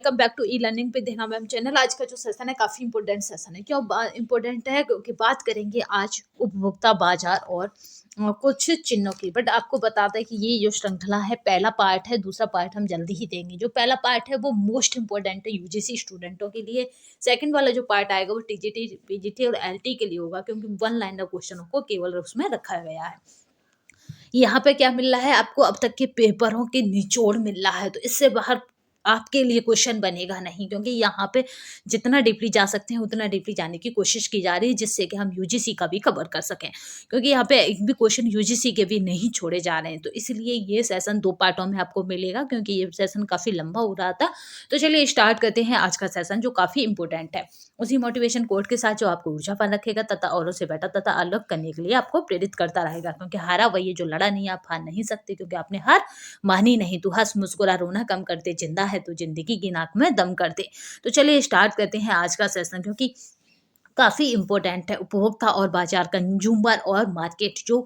Welcome back to e learning पे देना ma'am channel. आज का जो सेशन है काफ़ी इंपॉर्टेंट सेशन है। क्यों इंपॉर्टेंट है? क्योंकि बात करेंगे आज उपभोक्ता बाजार और कुछ चिन्हों की। बट आपको बता दें कि ये जो श्रृंखला है पहला पार्ट है, दूसरा पार्ट हम जल्दी ही देंगे। जो पहला पार्ट है वो मोस्ट इंपॉर्टेंट है यूजीसी स्टूडेंटों के लिए। सेकंड वाला जो पार्ट आएगा वो टीजीटी, पीजीटी और एलटी के लिए होगा, क्योंकि वन लाइनर क्वेश्चनों को केवल उसमें रखा गया है। यहाँ पे क्या मिल रहा है आपको? अब तक के पेपरों के निचोड़ मिल रहा है, तो इससे बाहर आपके लिए क्वेश्चन बनेगा नहीं, क्योंकि यहाँ पे जितना डीपली जा सकते हैं उतना डीपली जाने की कोशिश की जा रही है, जिससे कि हम यूजीसी का भी कवर कर सकें। क्योंकि यहाँ पे एक भी क्वेश्चन यूजीसी के भी नहीं छोड़े जा रहे हैं, तो इसलिए ये सेशन 2 पार्टों में आपको मिलेगा, क्योंकि ये सेशन काफ़ी लंबा हो रहा था। तो चलिए स्टार्ट करते हैं आज का सेशन, जो काफ़ी इंपॉर्टेंट है। उसी मोटिवेशन कोट के साथ जो आपको ऊर्जावान रखेगा तथा औरों से बेटर तथा अलग करने के लिए आपको प्रेरित करता रहेगा, क्योंकि हारा वही है जो लड़ा नहीं। आप हार नहीं सकते, क्योंकि आपने हार मानी नहीं। तू हंस मुस्कुरा रोना कम करते, जिंदा है तो जिंदगी की नाक में दम कर दे। तो चलिए स्टार्ट करते हैं आज का सेशन, क्योंकि काफी इंपॉर्टेंट है। उपभोक्ता और बाजार, कंज्यूमर और मार्केट, जो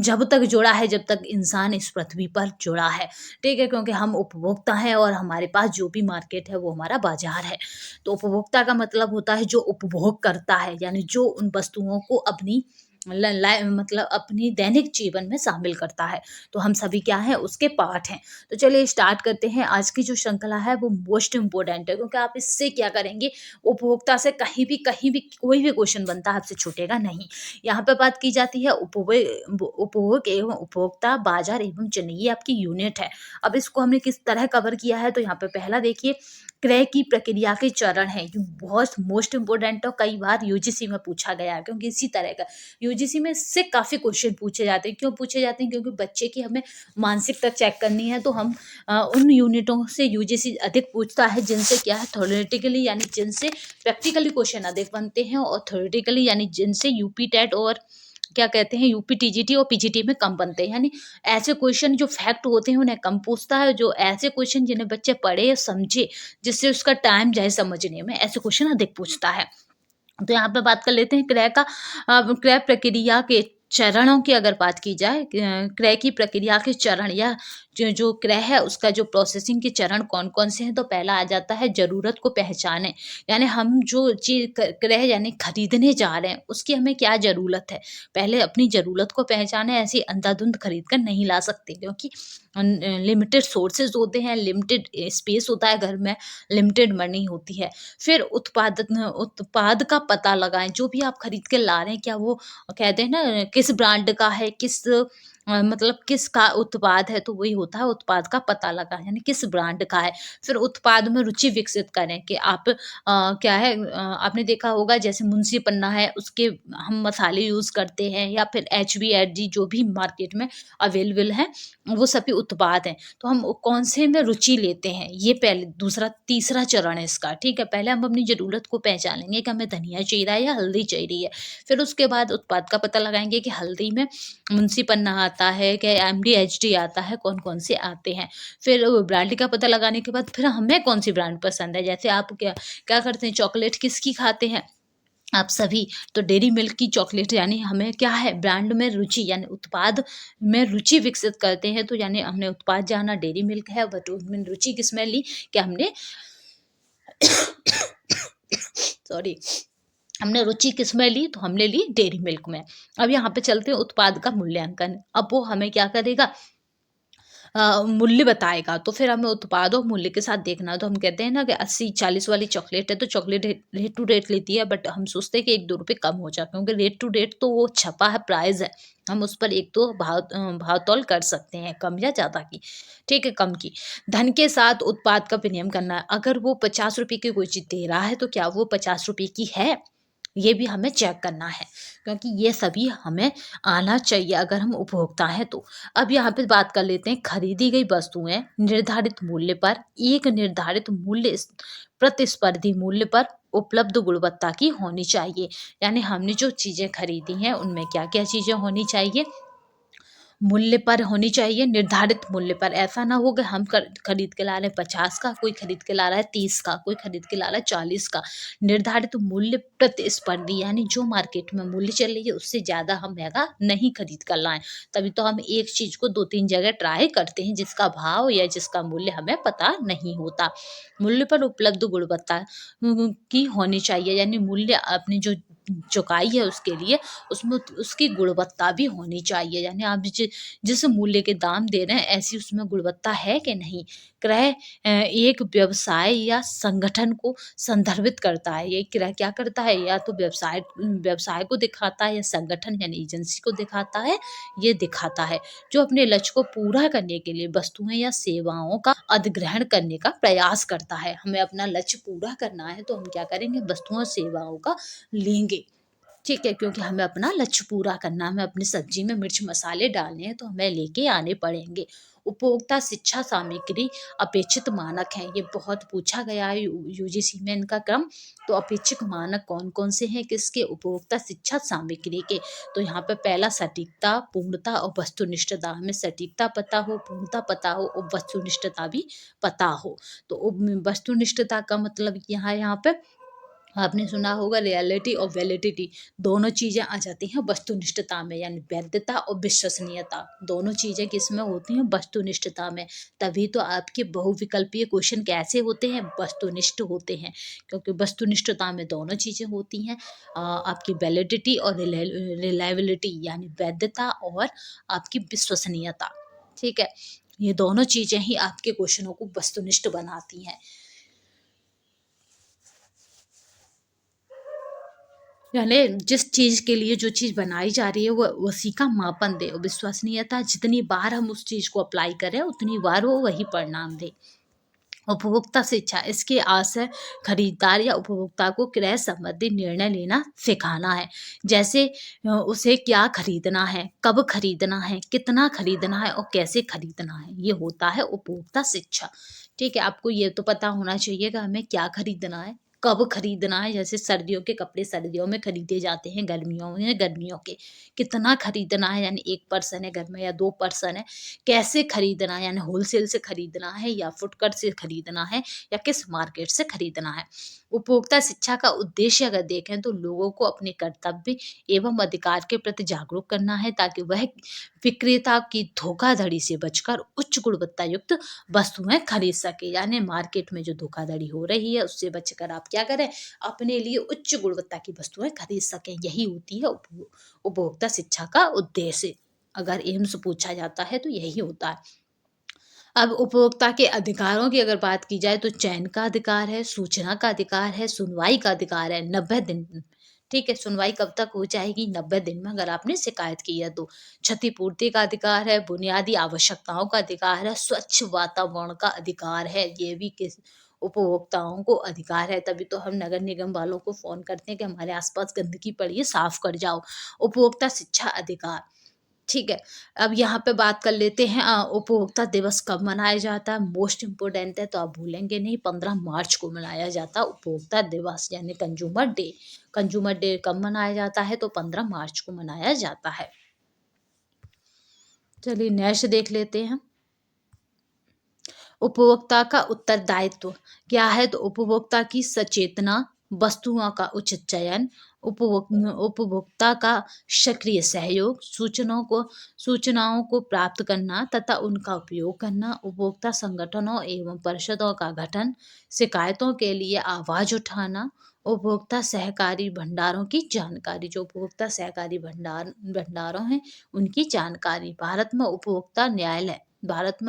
जब तक जुड़ा है, जब तक इंसान इस पृथ्वी पर जुड़ा है, ठीक है, क्योंकि हम उपभोक्ता हैं और हमारे पास जो भी मार्केट है वो हमारा बाजार है। तो उपभोक्ता का मतलब होता है जो उपभोग करता है, यानी जो उन वस्तुओं को अपनी मतलब अपनी दैनिक जीवन में शामिल करता है। तो हम सभी क्या है? उसके पार्ट हैं। तो चलिए स्टार्ट करते हैं। आज की जो श्रृंखला है वो मोस्ट इंपॉर्टेंट है, क्योंकि आप इससे क्या करेंगे? उपभोक्ता से कहीं भी कोई भी क्वेश्चन बनता है आपसे छूटेगा नहीं। यहाँ पे बात की जाती है उपभोग एवं उपभोक्ता बाजार एवं चिन्ह, ये आपकी यूनिट है। अब इसको हमने किस तरह कवर किया है? तो यहाँ पे पहला देखिए, क्रय की प्रक्रिया के चरण है। ये बहुत मोस्ट इंपॉर्टेंट और कई बार यूजीसी में पूछा गया है, क्योंकि इसी तरह का यूजीसी में इससे काफी क्वेश्चन पूछे जाते हैं। क्यों पूछे जाते हैं? क्योंकि बच्चे की हमें मानसिकता चेक करनी है, तो हम उन यूनिटों से यूजीसी अधिक पूछता है जिनसे क्या है? थ्योरेटिकली, यानी जिनसे प्रैक्टिकली क्वेश्चन अधिक बनते हैं, और थ्योरेटिकली यानी जिनसे यूपी टेट और क्या कहते हैं यूपी टीजीटी और पीजीटी में कम बनते हैं। यानी ऐसे क्वेश्चन जो फैक्ट होते हैं उन्हें कम पूछता है, जो ऐसे क्वेश्चन जिन्हें बच्चे पढ़े या समझे, जिससे उसका टाइम जाए समझने में, ऐसे क्वेश्चन अधिक पूछता है। तो यहाँ पे बात कर लेते हैं क्रय प्रक्रिया के चरणों की। अगर बात की जाए क्रय की प्रक्रिया के चरण, या जो क्रय है उसका जो प्रोसेसिंग के चरण कौन कौन से हैं, तो पहला आ जाता है जरूरत को पहचाने। यानी हम जो चीज क्रय यानी खरीदने जा रहे हैं उसकी हमें क्या जरूरत है, पहले अपनी जरूरत को पहचाने। ऐसे अंधाधुंध खरीद कर नहीं ला सकते, क्योंकि लिमिटेड सोर्सेज होते हैं, लिमिटेड स्पेस होता है घर में, लिमिटेड मनी होती है। फिर उत्पाद का पता लगाएं। जो भी आप खरीद के ला रहे हैं, क्या वो कहते हैं ना किस ब्रांड का है, किस मतलब किसका उत्पाद है, तो वही होता है उत्पाद का पता लगाएं, यानी किस ब्रांड का है। फिर उत्पाद में रुचि विकसित करें कि आप क्या है आपने देखा होगा जैसे मुंशी पन्ना है, उसके हम मसाले यूज करते हैं, या फिर HB जो भी मार्केट में अवेलेबल है वो सभी उत्पाद हैं। तो हम कौन से में रुचि लेते हैं, ये पहले दूसरा तीसरा चरण है इसका, ठीक है। पहले हम अपनी ज़रूरत को पहचानेंगे कि हमें धनिया चाहिए है या हल्दी चाहिए है। फिर उसके बाद उत्पाद का पता लगाएंगे कि हल्दी में मुंशी पन्ना आता है, क्या MD HD आता है, कौन कौन से आते हैं। फिर ब्रांड का पता लगाने के बाद फिर हमें कौन सी ब्रांड पसंद है। जैसे आप क्या क्या करते हैं, चॉकलेट किसकी खाते हैं आप सभी, तो डेयरी मिल्क की चॉकलेट। यानी हमें क्या है? ब्रांड में रुचि, यानी उत्पाद में रुचि विकसित करते हैं। तो यानी हमने उत्पाद जाना डेयरी मिल्क है, बट उसमें रुचि किसमें ली? क्या हमने सॉरी, हमने रुचि किसमें ली? तो हमने ली डेयरी मिल्क में। अब यहाँ पे चलते हैं उत्पाद का मूल्यांकन। अब वो हमें क्या करेगा? मूल्य बताएगा। तो फिर हमें उत्पाद और मूल्य के साथ देखना। तो हम कहते हैं ना कि 80-40 वाली चॉकलेट है, तो चॉकलेट रेट टू रेट लेती है, बट हम सोचते हैं कि 1-2 रुपये कम हो जाए, क्योंकि रेट टू रेट तो वो छपा है, प्राइस है, हम उस पर 1-2 भाव तौल कर सकते हैं, कम या ज़्यादा की, ठीक है, कम की। धन के साथ उत्पाद का विनिमय करना है। अगर वो 50 रुपये की कोई चीज़ दे रहा है, तो क्या वो 50 रुपये की है, ये भी हमें चेक करना है, क्योंकि ये सभी हमें आना चाहिए अगर हम उपभोक्ता हैं तो। अब यहाँ पे बात कर लेते हैं खरीदी गई वस्तुएं निर्धारित मूल्य पर, एक निर्धारित मूल्य प्रतिस्पर्धी मूल्य पर उपलब्ध गुणवत्ता की होनी चाहिए। यानी हमने जो चीज़ें खरीदी हैं उनमें क्या क्या चीज़ें होनी चाहिए? मूल्य पर होनी चाहिए, निर्धारित मूल्य पर। ऐसा ना हो कि हम खरीद के ला रहे हैं 50 का, कोई खरीद के ला रहा है 30 का, कोई खरीद के ला रहा है 40 का। निर्धारित मूल्य प्रतिस्पर्धी, यानी जो मार्केट में मूल्य चल रही है उससे ज़्यादा हम महंगा नहीं खरीद कर लाएं। तभी तो हम एक चीज़ को 2-3 जगह ट्राई करते हैं जिसका भाव या जिसका मूल्य हमें पता नहीं होता। मूल्य पर उपलब्ध गुणवत्ता की होनी चाहिए, यानी मूल्य आपने जो चुकाई है उसके लिए उसमें उसकी गुणवत्ता भी होनी चाहिए, यानी आप जिस मूल्य के दाम दे रहे हैं ऐसी उसमें गुणवत्ता है कि नहीं। क्रय एक व्यवसाय या संगठन को संदर्भित करता है। ये क्रय क्या करता है, या तो व्यवसाय व्यवसाय को दिखाता है, या संगठन यानी एजेंसी को दिखाता है। ये दिखाता है जो अपने लक्ष्य को पूरा करने के लिए वस्तुएं या सेवाओं का अधिग्रहण करने का प्रयास करता है। हमें अपना लक्ष्य पूरा करना है तो हम क्या करेंगे, वस्तुओं और सेवाओं का लेंगे। ठीक है, क्योंकि हमें अपना लक्ष्य पूरा करना है, हमें अपनी सब्जी में मिर्च मसाले डालने हैं तो हमें लेके आने पड़ेंगे। उपभोक्ता शिक्षा सामग्री अपेक्षित मानक हैं, ये बहुत पूछा गया है यूजीसी में इनका क्रम। तो अपेक्षित मानक कौन कौन से हैं, किसके, उपभोक्ता शिक्षा सामग्री के। तो यहाँ पे पहला सटीकता, पूर्णता और वस्तुनिष्ठता। हमें सटीकता पता हो, पूर्णता पता हो और वस्तुनिष्ठता भी पता हो। तो वस्तुनिष्ठता का मतलब यहाँ पे आपने सुना होगा रियलिटी और वैलिडिटी, दोनों चीजें आ जाती हैं वस्तुनिष्ठता में, यानी वैधता और विश्वसनीयता दोनों चीजें किसमें होती हैं, वस्तुनिष्ठता में। तभी तो आपके बहुविकल्पीय क्वेश्चन कैसे होते हैं, वस्तुनिष्ठ होते हैं, क्योंकि वस्तुनिष्ठता में दोनों चीजें होती हैं, आपकी वैलिडिटी और रिलायबिलिटी यानी वैधता और आपकी विश्वसनीयता। ठीक है, ये दोनों चीजें ही आपके क्वेश्चनों को वस्तुनिष्ठ बनाती हैं। यानी जिस चीज के लिए जो चीज बनाई जा रही है वो उसी का मापन दे, और विश्वसनीयता जितनी बार हम उस चीज को अप्लाई करें उतनी बार वो वही परिणाम दे। उपभोक्ता शिक्षा, इसके आशय खरीदार या उपभोक्ता को क्रय संबंधी निर्णय लेना सिखाना है। जैसे उसे क्या खरीदना है, कब खरीदना है, कितना खरीदना है और कैसे खरीदना है, ये होता है उपभोक्ता शिक्षा। ठीक है, आपको ये तो पता होना चाहिए कि हमें क्या खरीदना है, कब खरीदना है। जैसे सर्दियों के कपड़े सर्दियों में खरीदे जाते हैं, गर्मियों में गर्मियों के। कितना खरीदना है, यानी 1 पर्सन है घर में या 2 पर्सन है। कैसे खरीदना है, यानी होलसेल से खरीदना है या फुटकर से खरीदना है या किस मार्केट से खरीदना है। उपभोक्ता शिक्षा का उद्देश्य अगर देखें तो लोगों को अपने कर्तव्य एवं अधिकार के प्रति जागरूक करना है, ताकि वह विक्रेता की धोखाधड़ी से बचकर उच्च गुणवत्ता युक्त वस्तुएं खरीद सके। यानी मार्केट में जो धोखाधड़ी हो रही है उससे बचकर आप क्या करें, अपने लिए उच्च गुणवत्ता की वस्तुएं खरीद सकें। यही होती है उपभोक्ता शिक्षा का उद्देश्य। अगर एम्स पूछा जाता है तो यही होता है। अब उपभोक्ता के अधिकारों की अगर बात की जाए तो चयन का अधिकार है, सूचना का अधिकार है, सुनवाई का अधिकार है 90 दिन। ठीक है, सुनवाई कब तक हो जाएगी, 90 दिन में अगर आपने शिकायत की है तो। क्षतिपूर्ति का अधिकार है, बुनियादी आवश्यकताओं का अधिकार है, स्वच्छ वातावरण का अधिकार है। ये भी किस उपभोक्ताओं को अधिकार है। तभी तो हम नगर निगम वालों को फोन करते हैं कि हमारे आसपास गंदगी पड़ी है, साफ कर जाओ। उपभोक्ता शिक्षा अधिकार। ठीक है, अब यहाँ पे बात कर लेते हैं उपभोक्ता दिवस कब मनाया जाता है। मोस्ट इम्पोर्टेंट है तो आप भूलेंगे नहीं, 15 मार्च को मनाया जाता है उपभोक्ता दिवस, यानी कंज्यूमर डे। कंज्यूमर डे कब मनाया जाता है, तो 15 मार्च को मनाया जाता है। चलिए नेक्स्ट देख लेते हैं। उपभोक्ता का उत्तरदायित्व क्या है, तो उपभोक्ता की सचेतना, वस्तुओं का उचित चयन, उपभोक्ता का सक्रिय सहयोग, सूचनाओं को प्राप्त करना तथा उनका उपयोग करना, उपभोक्ता संगठनों एवं परिषदों का गठन, शिकायतों के लिए आवाज उठाना, उपभोक्ता सहकारी भंडारों की जानकारी, जो उपभोक्ता सहकारी भंडारों हैं उनकी जानकारी। भारत में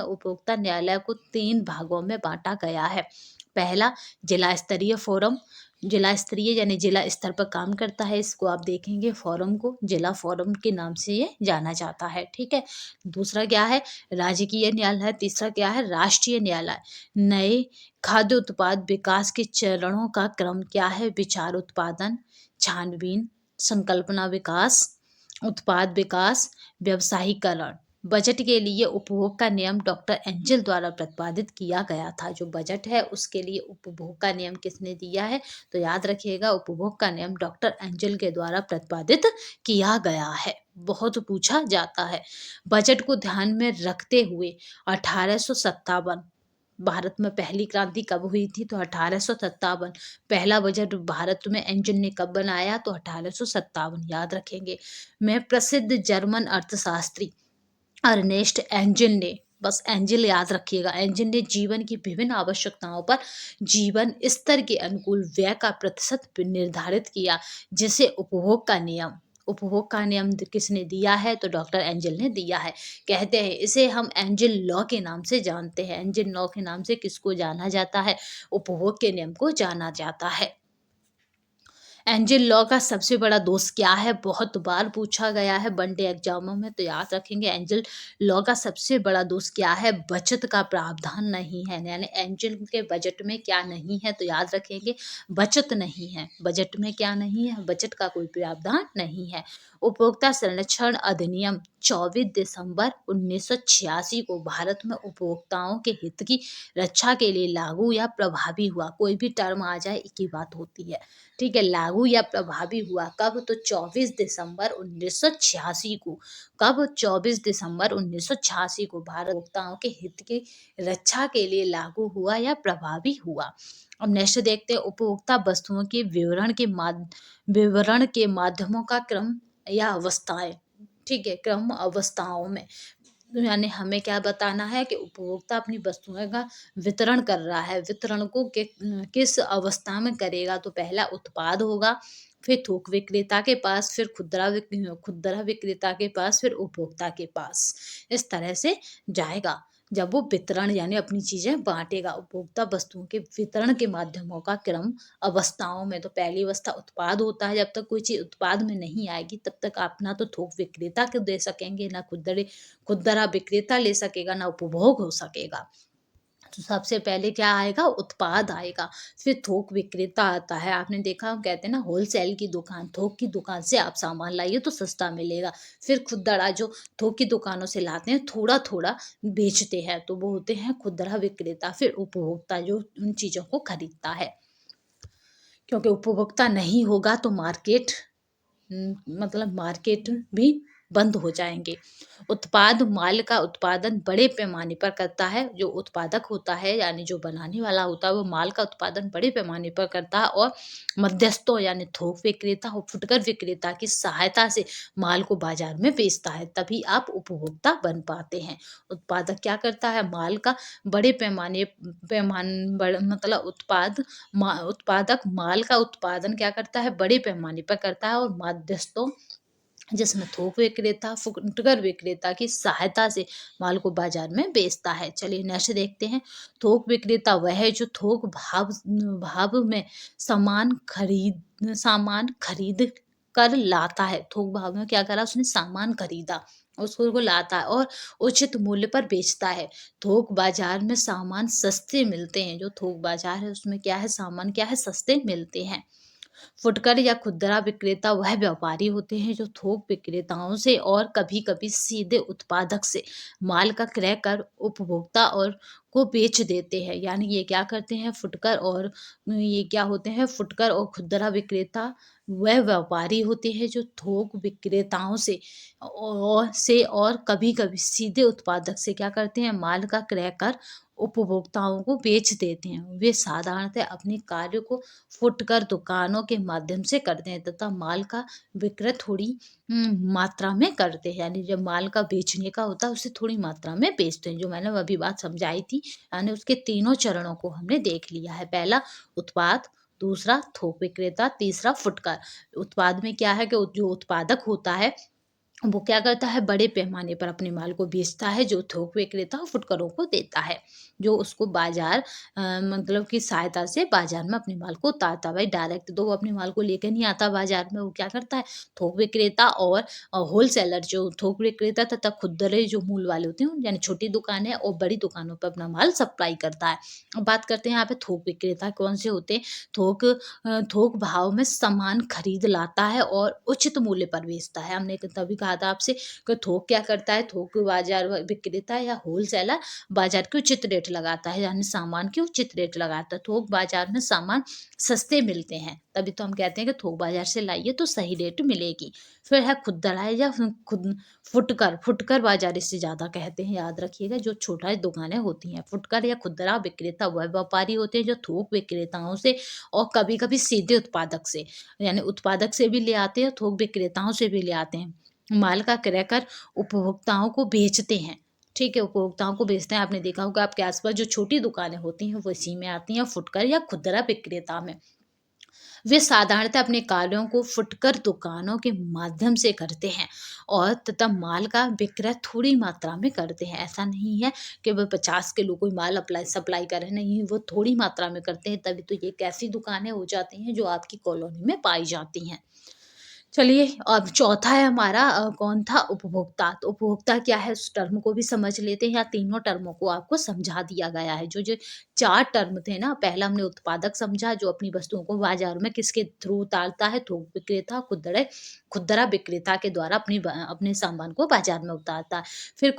उपभोक्ता न्यायालय को 3 भागों में बांटा गया है। पहला, जिला स्तरीय फोरम, जिला स्तरीय यानी जिला स्तर पर काम करता है। इसको आप देखेंगे फोरम को, जिला फोरम के नाम से ये जाना जाता है। ठीक है, दूसरा क्या है, राजकीय न्यायालय। तीसरा क्या है, राष्ट्रीय न्यायालय। नए खाद्य उत्पाद विकास के चरणों का क्रम क्या है, विचार उत्पादन, छानबीन, संकल्पना विकास, उत्पाद विकास, व्यवसायीकरण। बजट के लिए उपभोग का नियम डॉक्टर एंजल द्वारा प्रतिपादित किया गया था। जो बजट है उसके लिए उपभोग का नियम किसने दिया है, तो याद रखिएगा उपभोग का नियम डॉक्टर एंजल के द्वारा प्रतिपादित किया गया है। बहुत पूछा जाता है। बजट को ध्यान में रखते हुए 1857 भारत में पहली क्रांति कब हुई थी? तो 1857। पहला बजट भारत में एंजल ने कब बनाया? तो 1857, याद रखेंगे। मैं प्रसिद्ध जर्मन अर्थशास्त्री अर्नेस्ट एंजल ने, बस एंजल याद रखिएगा, एंजल ने जीवन की विभिन्न आवश्यकताओं पर जीवन स्तर के अनुकूल व्यय का प्रतिशत निर्धारित किया, जिसे उपभोग का नियम, उपभोग का नियम किसने दिया है? तो डॉक्टर एंजल ने दिया है। कहते हैं इसे हम एंजल लॉ के नाम से जानते हैं। एंजल लॉ के नाम से किसको जाना जाता है? उपभोग के नियम को जाना जाता है। एंजल लॉ का सबसे बड़ा दोष क्या है? बहुत बार पूछा गया है वनडे एग्जामों में, तो याद रखेंगे एंजल लॉ का सबसे बड़ा दोष क्या है? बचत का प्रावधान नहीं है। यानी एंजल के बजट में क्या नहीं है? तो याद रखेंगे बचत नहीं है। बजट में क्या नहीं है? बचत का कोई प्रावधान नहीं है। उपभोक्ता संरक्षण अधिनियम 24 दिसंबर 1986 को भारत में उपभोक्ताओं के हित की रक्षा के लिए लागू या प्रभावी हुआ। कोई भी टर्म आ जाए एक ही बात होती है, ठीक है। लागू या प्रभावी हुआ कब? तो 24 दिसंबर 1986 को। कब? 24 दिसंबर 1986 को भारत उपभोक्ताओं के हित की रक्षा के लिए लागू हुआ या प्रभावी हुआ। अब नेक्स्ट देखते हैं उपभोक्ता वस्तुओं के विवरण के माध्यमों का क्रम या अवस्थाएं, ठीक है, क्रम अवस्थाओं में। यानी हमें क्या बताना है कि उपभोक्ता अपनी वस्तुओं का वितरण कर रहा है, वितरण को किस अवस्था में करेगा? तो पहला उत्पाद होगा, फिर थोक विक्रेता के पास, फिर खुदरा विक्रेता के पास, फिर उपभोक्ता के पास। इस तरह से जाएगा जब वो वितरण यानी अपनी चीजें बांटेगा। उपभोक्ता वस्तुओं के वितरण के माध्यमों का क्रम अवस्थाओं में, तो पहली अवस्था उत्पाद होता है। जब तक कोई चीज उत्पाद में नहीं आएगी तब तक आप ना तो थोक विक्रेता को दे सकेंगे, ना खुदरा विक्रेता ले सकेगा, ना उपभोग हो सकेगा। तो सबसे पहले क्या आएगा? उत्पाद आएगा। फिर थोक विक्रेता आता है। आपने देखा, हम कहते हैं ना होलसेल की दुकान, थोक की दुकान से आप सामान लाइए तो सस्ता मिलेगा। फिर खुदरा, जो थोक की दुकानों से लाते हैं थोड़ा थोड़ा बेचते हैं, तो वो होते हैं खुदरा विक्रेता। फिर उपभोक्ता जो उन चीजों को खरीदता है, क्योंकि उपभोक्ता नहीं होगा तो मार्केट, मतलब मार्केट भी बंद हो जाएंगे। उत्पाद माल का उत्पादन बड़े पैमाने पर करता है। जो उत्पादक होता है यानी जो बनाने वाला होता है वो माल का उत्पादन बड़े पैमाने पर करता है और मध्यस्थों यानी थोक विक्रेता और फुटकर विक्रेता की सहायता से माल को बाजार में बेचता है, तभी आप उपभोक्ता बन पाते हैं। उत्पादक क्या करता है? माल का बड़े मतलब उत्पादक माल का उत्पादन क्या करता है? बड़े पैमाने पर करता है और मध्यस्थों जिसमें थोक विक्रेता फुटकर विक्रेता की सहायता से माल को बाजार में बेचता है। चलिए नेक्स्ट देखते हैं। थोक विक्रेता वह है जो थोक भाव में सामान खरीद कर लाता है। थोक भाव में क्या करा? उसने सामान खरीदा, उसको को लाता है और उचित मूल्य पर बेचता है। थोक बाजार में सामान सस्ते मिलते हैं। जो थोक बाजार है उसमें क्या है? सामान क्या है? सस्ते मिलते हैं। फुटकर या खुदरा विक्रेता वह व्यापारी होते हैं जो थोक विक्रेताओं से और कभी-कभी सीधे उत्पादक से माल का क्रय कर उपभोक्ता और को बेच देते हैं। यानी ये क्या करते हैं? फुटकर और ये क्या होते हैं? फुटकर और खुदरा विक्रेता वह व्यापारी होते हैं जो थोक विक्रेताओं से और कभी-कभी सीधे उत्पादक से क्या करते हैं? माल का क्रय कर उपभोक्ताओं को बेच देते हैं। वे साधारणतः अपने कार्य को फुटकर दुकानों के माध्यम से करते हैं तथा माल का विक्रय थोड़ी मात्रा में करते हैं। यानी जब माल का बेचने का होता है उसे थोड़ी मात्रा में बेचते हैं। जो मैंने अभी बात समझाई थी, यानी उसके तीनों चरणों को हमने देख लिया है। पहला उत्पाद, दूसरा थोक विक्रेता, तीसरा फुटकर। उत्पाद में क्या है कि जो उत्पादक होता है वो क्या करता है? बड़े पैमाने पर अपने माल को बेचता है, जो थोक विक्रेता और फुटकरों को देता है, जो उसको बाजार मतलब की सहायता से बाजार में अपने माल को उतारता है। भाई डायरेक्ट तो वो अपने माल को लेकर नहीं आता बाजार में, वो क्या करता है? थोक विक्रेता और होलसेलर, जो थोक विक्रेता तथा खुदरे जो मूल वाले होते हैं यानी छोटी दुकानें और बड़ी दुकानों पर अपना माल सप्लाई करता है। अब बात करते हैं यहाँ पे थोक विक्रेता कौन से होते हैं? थोक भाव में सामान खरीद लाता है और उचित मूल्य पर बेचता है। हमने तभी कहा कहा था आपसे कि थोक क्या करता है, थोक बाजार विक्रेता या होलसेलर बाजार के उचित रेट लगाता है, यानी सामान के उचित रेट लगाता है। थोक बाजार में सामान सस्ते मिलते हैं, तभी तो हम कहते हैं कि थोक बाजार से लाइए तो सही रेट मिलेगी। फिर है खुदरा या खुद फुटकर, फुटकर बाजार इसे ज़्यादा कहते हैं, याद रखिएगा। जो छोटा दुकानें होती हैं, फुटकर या खुदरा विक्रेता वह व्यापारी होते हैं जो थोक विक्रेताओं से और कभी-कभी सीधे उत्पादक से, यानी उत्पादक से भी ले आते हैं, थोक विक्रेताओं से भी ले आते हैं। माल का क्रय कर उपभोक्ताओं को बेचते हैं, ठीक है? उपभोक्ताओं को बेचते हैं। आपने देखा होगा आपके आस-पास जो छोटी दुकानें होती हैं, वो इसी में आती हैं, फुटकर या खुदरा विक्रेता में। वे साधारणतः अपने कार्यों को फुटकर दुकानों के माध्यम से करते हैं और तथा माल का विक्रय थोड़ी मात्रा में करते हैं। ऐसा नहीं है कि वो 50 किलो कोई माल सप्लाई कर रहे हैं, नहीं, वो थोड़ी मात्रा में करते हैं, तभी तो ये एक ऐसी दुकानें हो जाती हैं जो आपकी कॉलोनी में पाई जाती हैं। चलिए, अब चौथा है हमारा कौन था? उपभोक्ता। तो उपभोक्ता क्या है, उस टर्म को भी समझ लेते हैं, या तीनों टर्मों को आपको समझा दिया गया है। जो जो 4 टर्म थे ना, पहला हमने उत्पादक समझा जो अपनी वस्तुओं को बाजार में किसके थ्रू उतारता है, थोक विक्रेता, खुदरा विक्रेता के द्वारा अपने सामान को बाजार में उतारता है। फिर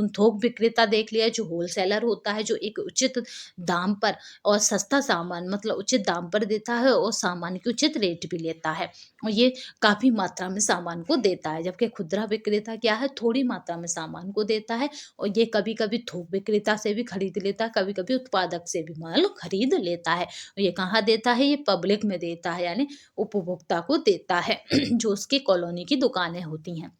थोक विक्रेता देख लिया, जो होलसेलर होता है, जो एक उचित दाम पर और सस्ता सामान, मतलब उचित दाम पर देता है और सामान की उचित रेट भी लेता है, और ये काफ़ी मात्रा में सामान को देता है। जबकि खुदरा विक्रेता क्या है, थोड़ी मात्रा में सामान को देता है और ये कभी-कभी थोक विक्रेता से भी खरीद लेता है, कभी-कभी उत्पादक से भी माल खरीद लेता है। और ये कहाँ देता है? ये पब्लिक में देता है, यानी उपभोक्ता को देता है जो उसकी कॉलोनी की दुकानें होती हैं।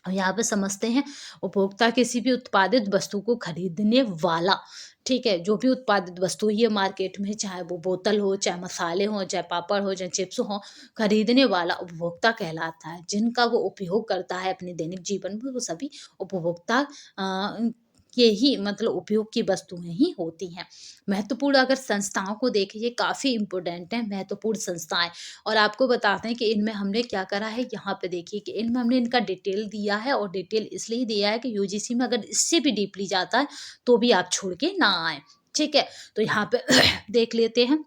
और यहाँ पे समझते हैं, उपभोक्ता किसी भी उत्पादित वस्तु को खरीदने वाला, ठीक है? जो भी उत्पादित वस्तु ही है मार्केट में, चाहे वो बोतल हो, चाहे मसाले हों, चाहे पापड़ हो, चाहे चिप्स हों, खरीदने वाला उपभोक्ता कहलाता है। जिनका वो उपयोग करता है अपने दैनिक जीवन में, वो सभी उपभोक्ता के ही मतलब उपयोग की वस्तुएं ही होती हैं। महत्वपूर्ण अगर संस्थाओं को देखें, ये काफ़ी इम्पोर्टेंट है, महत्वपूर्ण संस्थाएं। और आपको बताते हैं कि इनमें हमने क्या करा है, यहाँ पे देखिए कि इनमें हमने इनका डिटेल दिया है, और डिटेल इसलिए दिया है कि यूजीसी में अगर इससे भी डीपली जाता है तो भी आप छोड़ के ना आए, ठीक है? तो यहाँ पे देख लेते हैं।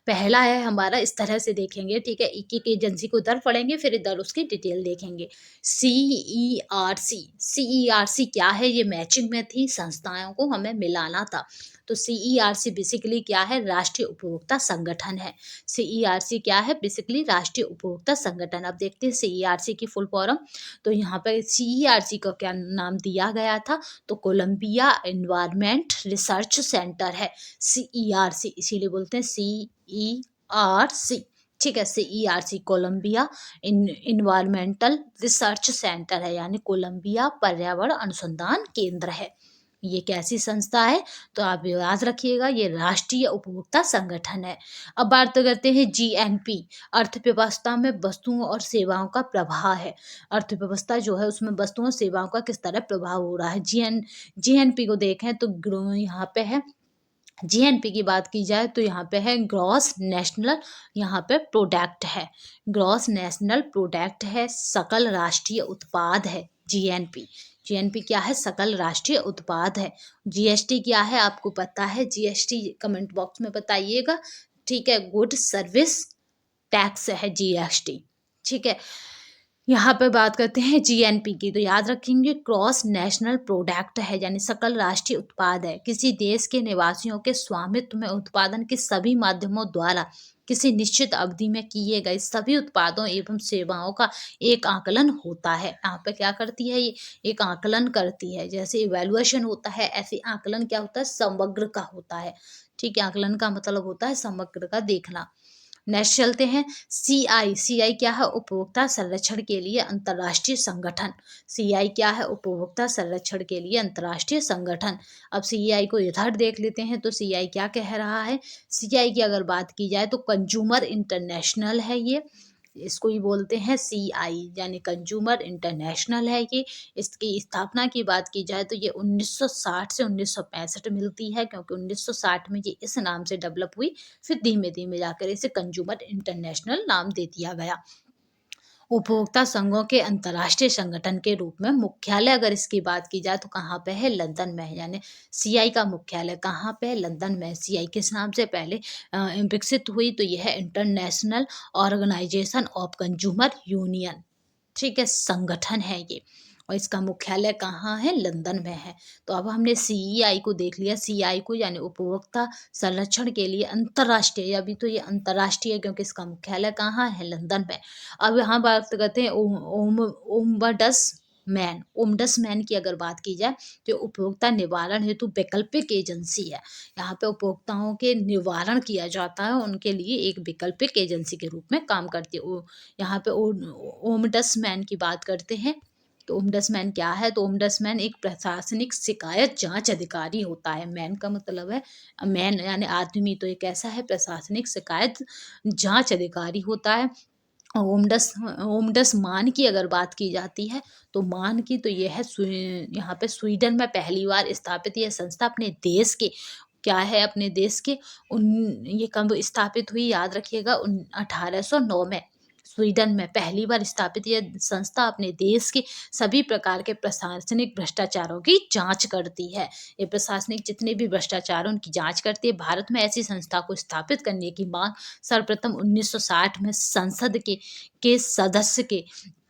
पहला है हमारा, इस तरह से देखेंगे, ठीक है? एक-एक एजेंसी को इधर पढ़ेंगे, फिर इधर उसकी डिटेल देखेंगे। सीईआरसी, सीईआरसी क्या है? ये मैचिंग में थी, संस्थाओं को हमें मिलाना था। तो सीईआरसी बेसिकली क्या है? राष्ट्रीय उपभोक्ता संगठन है। सीईआरसी क्या है? बेसिकली राष्ट्रीय उपभोक्ता संगठन। अब देखते हैं सीईआरसी की फुल फॉर्म। तो यहाँ पे सीईआरसी का क्या नाम दिया गया था? तो कोलंबिया एनवायरनमेंट रिसर्च सेंटर है, सीईआरसी, इसीलिए बोलते हैं सीईआरसी, ठीक है? CERC Columbia environmental research centre है, यानी कोलंबिया पर्यावरण अनुसंधान केंद्र है। ये कैसी संस्था है? तो आप याद रखिएगा, ये राष्ट्रीय उपभोक्ता संगठन है। अब बात करते हैं जीएनपी, अर्थव्यवस्था में वस्तुओं और सेवाओं का प्रभाव है। अर्थव्यवस्था जो है उसमें वस्तुओं और सेवाओं का किस तरह प्रभाव हो रहा है। जीएनपी को देखें तो यहाँ पे है, जीएनपी की बात की जाए तो यहाँ पे है ग्रॉस नेशनल, यहाँ पे प्रोडक्ट है, ग्रॉस नेशनल प्रोडक्ट है, सकल राष्ट्रीय उत्पाद है जीएनपी। जीएनपी क्या है? सकल राष्ट्रीय उत्पाद है। जीएसटी क्या है? आपको पता है, जीएसटी कमेंट बॉक्स में बताइएगा, ठीक है? गुड सर्विस टैक्स है जीएसटी, ठीक है? यहाँ पे बात करते हैं जीएनपी की, तो याद रखेंगे क्रॉस नेशनल प्रोडक्ट है, यानी सकल राष्ट्रीय उत्पाद है। किसी देश के निवासियों के स्वामित्व में उत्पादन के सभी माध्यमों द्वारा किसी निश्चित अवधि में किए गए सभी उत्पादों एवं सेवाओं का एक आकलन होता है। यहाँ पे क्या करती है ये? एक आकलन करती है। जैसे इवैल्यूएशन होता है, ऐसे आकलन क्या होता है? समग्र का होता है, ठीक है? आकलन का मतलब होता है समग्र का देखना। नेक्स्ट चलते हैं, सीआई। सीआई क्या है? उपभोक्ता संरक्षण के लिए अंतर्राष्ट्रीय संगठन। सीआई क्या है? उपभोक्ता संरक्षण के लिए अंतर्राष्ट्रीय संगठन। अब सीआई को इधर देख लेते हैं, तो सीआई क्या कह रहा है? सीआई की अगर बात की जाए तो कंज्यूमर इंटरनेशनल है ये, इसको ही बोलते हैं सीआई, यानी कंज्यूमर इंटरनेशनल है ये। इसकी स्थापना की बात की जाए तो ये 1960 से 1965 मिलती है, क्योंकि 1960 में ये इस नाम से डेवलप हुई, फिर धीमे धीमे जाकर इसे कंज्यूमर इंटरनेशनल नाम दे दिया गया। उपभोक्ता संघों के अंतर्राष्ट्रीय संगठन के रूप में मुख्यालय अगर इसकी बात की जाए तो कहाँ पे है? लंदन में है, यानी सीआई का मुख्यालय कहाँ पे है? लंदन में। सीआई किस नाम से पहले विकसित हुई? तो यह है international organisation of consumer union, ठीक है, संगठन है ये, और इसका मुख्यालय कहाँ है? लंदन में है। तो अब हमने सीईआई को देख लिया। सीईआई को यानी उपभोक्ता संरक्षण के लिए अंतर्राष्ट्रीय, अभी तो ये अंतर्राष्ट्रीय है क्योंकि इसका मुख्यालय कहाँ है? लंदन में। अब यहाँ बात करते हैं ओम्बडसमैन। ओम्बडसमैन की अगर बात की जाए तो उपभोक्ता निवारण हेतु वैकल्पिक एजेंसी है। यहाँ पे उपभोक्ताओं के निवारण किया जाता है, उनके लिए एक वैकल्पिक एजेंसी के रूप में काम करती है। यहाँ पे ओम्बडसमैन की बात करते हैं। तो ओम्बडसमैन क्या है? तो ओम्बडसमैन एक प्रशासनिक शिकायत जांच अधिकारी होता है। मैन का मतलब है, मैन यानी आदमी, तो एक ऐसा है प्रशासनिक शिकायत जांच अधिकारी होता है। ओमडस मान की अगर बात की जाती है तो मान की तो यह है यहाँ पे स्वीडन में पहली बार स्थापित यह संस्था अपने देश के, क्या है, अपने देश के उन, ये कब स्थापित हुई याद रखिएगा, 1809 में स्वीडन में पहली बार स्थापित यह संस्था अपने देश के सभी प्रकार के प्रशासनिक भ्रष्टाचारों की जांच करती है। ये प्रशासनिक जितने भी भ्रष्टाचार उनकी जांच करती है। भारत में ऐसी संस्था को स्थापित करने की मांग सर्वप्रथम 1960 में संसद के सदस्य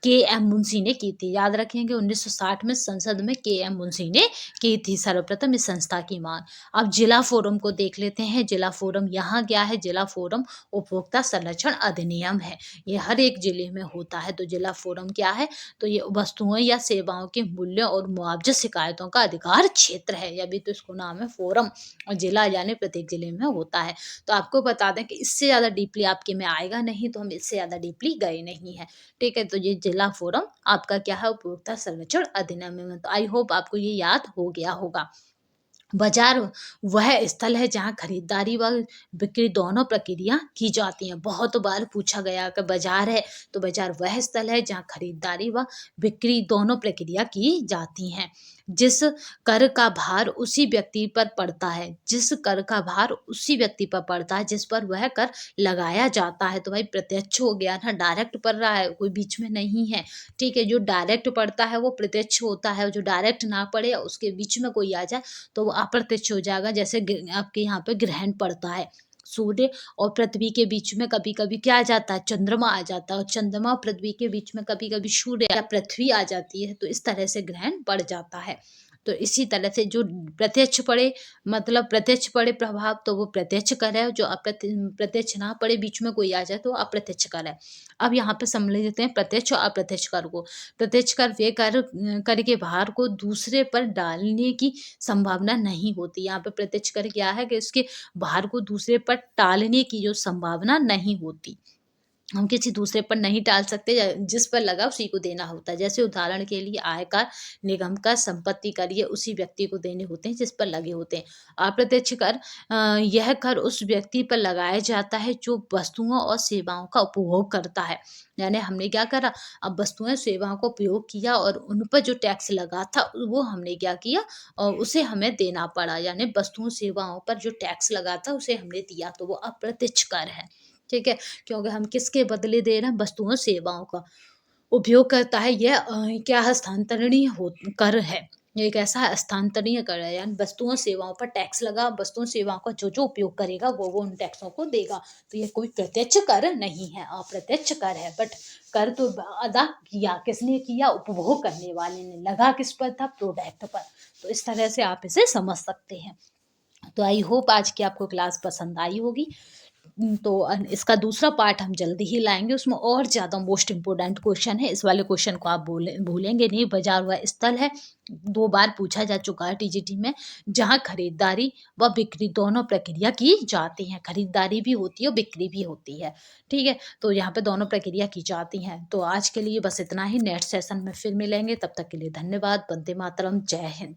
के एम मुंशी ने की थी। याद रखेंगे 1960 में संसद में के एम मुंशी ने की थी सर्वप्रथम इस संस्था की मांग। अब जिला फोरम को देख लेते हैं। जिला फोरम यहाँ क्या है? जिला फोरम उपभोक्ता संरक्षण अधिनियम है। ये हर एक जिले में होता है। तो जिला फोरम क्या है? तो ये वस्तुओं या सेवाओं के मूल्यों और मुआवजा शिकायतों का अधिकार क्षेत्र है। ये भी तो इसको नाम है फोरम, और जिला यानी प्रत्येक जिले में होता है। तो आपको बता दें कि इससे ज़्यादा डीपली आपके में आएगा नहीं, तो हम इससे ज़्यादा डीपली गए नहीं है। ठीक है, तो ये जिला फोरम आपका क्या है? उपभोक्ता संरक्षण अधिनियम में। तो आई होप आपको ये याद हो गया होगा। बाजार वह स्थल है जहाँ खरीदारी व बिक्री दोनों प्रक्रिया की जाती हैं। बहुत बार पूछा गया कि बाजार है, तो बाजार वह स्थल है जहाँ खरीदारी व बिक्री दोनों प्रक्रिया की जाती हैं। जिस कर का भार उसी व्यक्ति पर पड़ता है, जिस कर का भार उसी व्यक्ति पर पड़ता है जिस पर वह कर लगाया जाता है। तो भाई प्रत्यक्ष हो गया ना, डायरेक्ट पड़ रहा है, कोई बीच में नहीं है। ठीक है, जो डायरेक्ट पड़ता है वो प्रत्यक्ष होता है, जो डायरेक्ट ना पड़े उसके बीच में कोई आ जाए तो वो अप्रत्यक्ष हो जाएगा। जैसे आपके यहाँ पे ग्रहण पड़ता है, सूर्य और पृथ्वी के बीच में कभी कभी क्या आ जाता है? चंद्रमा आ जाता है, और चंद्रमा और पृथ्वी के बीच में कभी कभी सूर्य या पृथ्वी आ जाती है। तो इस तरह से ग्रहण पड़ जाता है। तो इसी तरह से जो प्रत्यक्ष पड़े, मतलब प्रत्यक्ष पड़े प्रभाव, तो वो प्रत्यक्ष कर है। जो प्रत्यक्ष ना पड़े, बीच में कोई आ जाए, तो अप्रत्यक्ष कर है। अब यहाँ पे समझ लेते हैं प्रत्यक्ष और अप्रत्यक्ष कर को। प्रत्यक्ष कर वे कर के भार को दूसरे पर डालने की संभावना नहीं होती। यहाँ पे प्रत्यक्ष कर क्या है कि इसके भार को दूसरे पर टालने की जो संभावना नहीं होती। हम किसी दूसरे पर नहीं टाल सकते, जिस पर लगा उसी को देना होता है। जैसे उदाहरण के लिए आयकर, निगम का, संपत्ति कर, ये उसी व्यक्ति को देने होते हैं जिस पर लगे होते हैं। अप्रत्यक्ष कर, यह कर उस व्यक्ति पर लगाया जाता है जो वस्तुओं और सेवाओं का उपभोग करता है। यानी हमने क्या करा? अब वस्तुएं सेवाओं का उपयोग किया और उन पर जो टैक्स लगा था वो हमने क्या किया? और उसे हमें देना पड़ा। यानी वस्तुओं सेवाओं पर जो टैक्स लगा था उसे हमने दिया, तो वो अप्रत्यक्ष कर है। ठीक है, क्योंकि हम किसके बदले दे रहे हैं? वस्तुओं सेवाओं का उपयोग करता है। यह क्या हस्तांतरणीय हो कर है। ये एक ऐसा हस्तांतरणीय कर है, यानी वस्तुओं सेवाओं पर टैक्स लगा, वस्तुओं सेवाओं का जो जो उपयोग करेगा वो उन टैक्सों को देगा। तो ये कोई प्रत्यक्ष कर नहीं है, अप्रत्यक्ष कर है। बट कर तो अदा किया, किसने किया? उपभोग करने वाले ने। लगा किस पर था? प्रोडक्ट पर। तो इस तरह से आप इसे समझ सकते हैं। तो आई होप आज की आपको क्लास पसंद आई होगी। तो इसका दूसरा पार्ट हम जल्दी ही लाएंगे, उसमें और ज़्यादा मोस्ट इम्पोर्टेंट क्वेश्चन है। इस वाले क्वेश्चन को आप भूलेंगे नहीं। बाजार हुआ स्थल है, 2 बार पूछा जा चुका है टीजीटी में, जहां खरीदारी व बिक्री दोनों प्रक्रिया की जाती हैं। खरीदारी भी होती है और बिक्री भी होती है। ठीक है, तो यहाँ पे दोनों प्रक्रिया की जाती हैं। तो आज के लिए बस इतना ही। नेक्स्ट सेशन में फिर मिलेंगे, तब तक के लिए धन्यवाद। वंदे मातरम, जय हिंद।